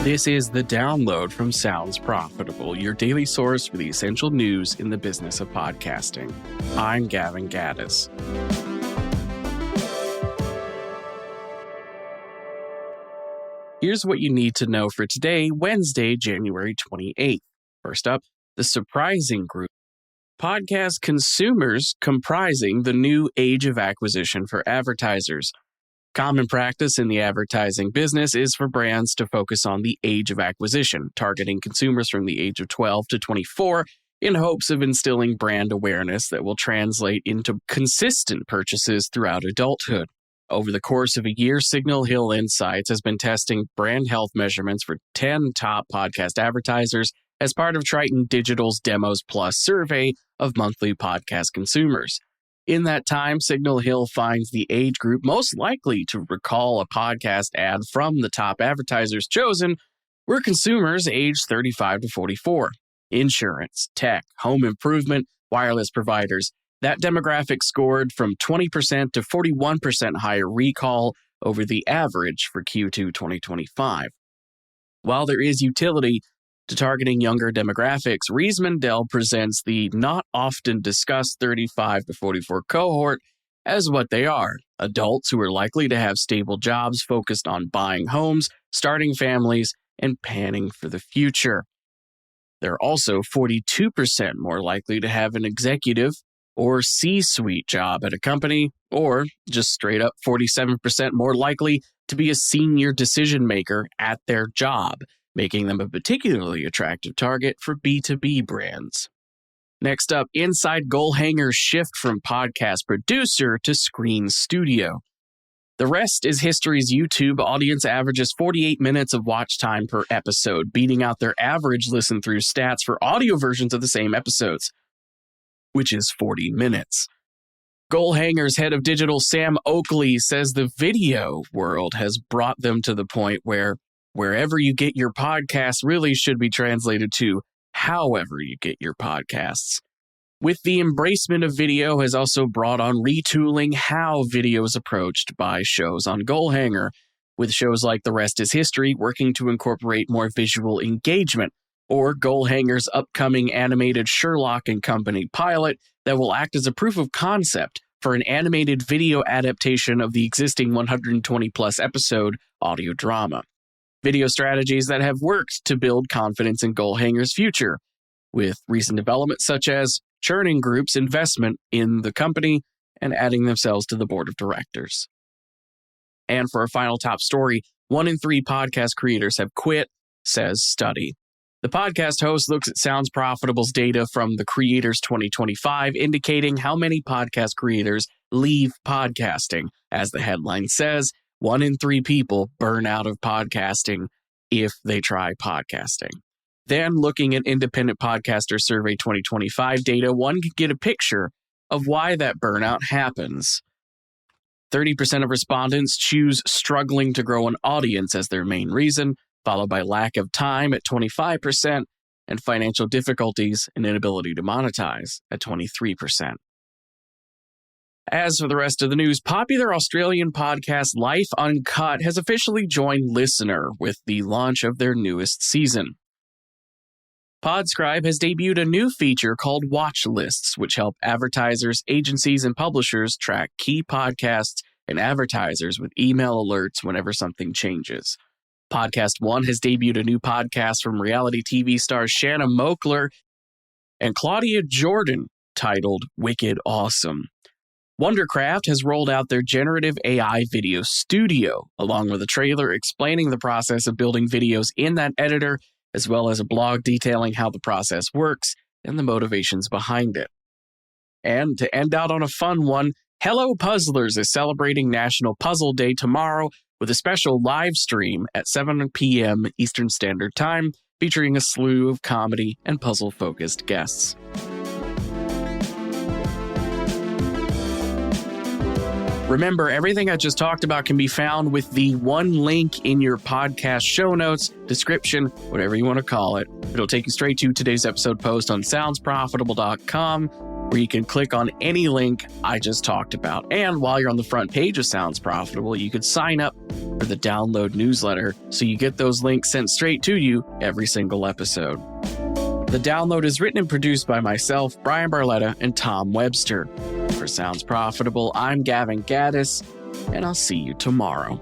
This is The Download from Sounds Profitable, your daily source for the essential news in the business of podcasting. I'm Gavin Gaddis. Here's what you need to know for today, Wednesday, January 28th. First up, the surprising group. Podcast consumers comprising the new age of acquisition for advertisers. Common practice in the advertising business is for brands to focus on the age of acquisition, targeting consumers from the age of 12 to 24 in hopes of instilling brand awareness that will translate into consistent purchases throughout adulthood. Over the course of a year, Signal Hill Insights has been testing brand health measurements for 10 top podcast advertisers as part of Triton Digital's Demos Plus survey of monthly podcast consumers. In that time, Signal Hill finds the age group most likely to recall a podcast ad from the top advertisers chosen were consumers aged 35 to 44. Insurance, tech, home improvement, wireless providers. That demographic scored from 20% to 41% higher recall over the average for Q2 2025. While there is utility to targeting younger demographics, Rees Mandel presents the not often discussed 35 to 44 cohort as what they are, adults who are likely to have stable jobs focused on buying homes, starting families, and planning for the future. They're also 42% more likely to have an executive or C-suite job at a company, or just straight up 47% more likely to be a senior decision maker at their job, making them a particularly attractive target for B2B brands. Next up, inside Goalhanger's shift from podcast producer to screen studio. The Rest is History's YouTube audience averages 48 minutes of watch time per episode, beating out their average listen-through stats for audio versions of the same episodes, which is 40 minutes. Goalhanger's head of digital, Sam Oakley, says the video world has brought them to the point where wherever you get your podcasts really should be translated to however you get your podcasts. With the embracement of video has also brought on retooling how video is approached by shows on Goalhanger, with shows like The Rest is History working to incorporate more visual engagement, or Goalhanger's upcoming animated Sherlock & Company pilot that will act as a proof of concept for an animated video adaptation of the existing 120-plus episode audio drama. Video strategies that have worked to build confidence in Goalhanger's future, with recent developments such as churning Group's investment in the company and adding themselves to the board of directors. And for a final top story, 1 in 3 podcast creators have quit, says study. The podcast host looks at Sounds Profitable's data from the Creators 2025, indicating how many podcast creators leave podcasting. As the headline says, 1 in 3 people burn out of podcasting if they try podcasting. Then, looking at Independent Podcaster Survey 2025 data, one can get a picture of why that burnout happens. 30% of respondents choose struggling to grow an audience as their main reason, followed by lack of time at 25% and financial difficulties and inability to monetize at 23%. As for the rest of the news, popular Australian podcast Life Uncut has officially joined Listener with the launch of their newest season. Podscribe has debuted a new feature called Watch Lists, which help advertisers, agencies, and publishers track key podcasts and advertisers with email alerts whenever something changes. Podcast One has debuted a new podcast from reality TV stars Shanna Moakler and Claudia Jordan titled Wicked Awesome. Wondercraft has rolled out their generative AI video studio, along with a trailer explaining the process of building videos in that editor, as well as a blog detailing how the process works and the motivations behind it. And to end out on a fun one, Hello Puzzlers is celebrating National Puzzle Day tomorrow with a special live stream at 7 p.m. Eastern Standard Time, featuring a slew of comedy and puzzle-focused guests. Remember, everything I just talked about can be found with the one link in your podcast show notes, description, whatever you want to call it. It'll take you straight to today's episode post on soundsprofitable.com. where you can click on any link I just talked about. And while you're on the front page of Sounds Profitable, you could sign up for the download newsletter so you get those links sent straight to you every single episode. The download is written and produced by myself, Brian Barletta, and Tom Webster. For Sounds Profitable, I'm Gavin Gaddis, and I'll see you tomorrow.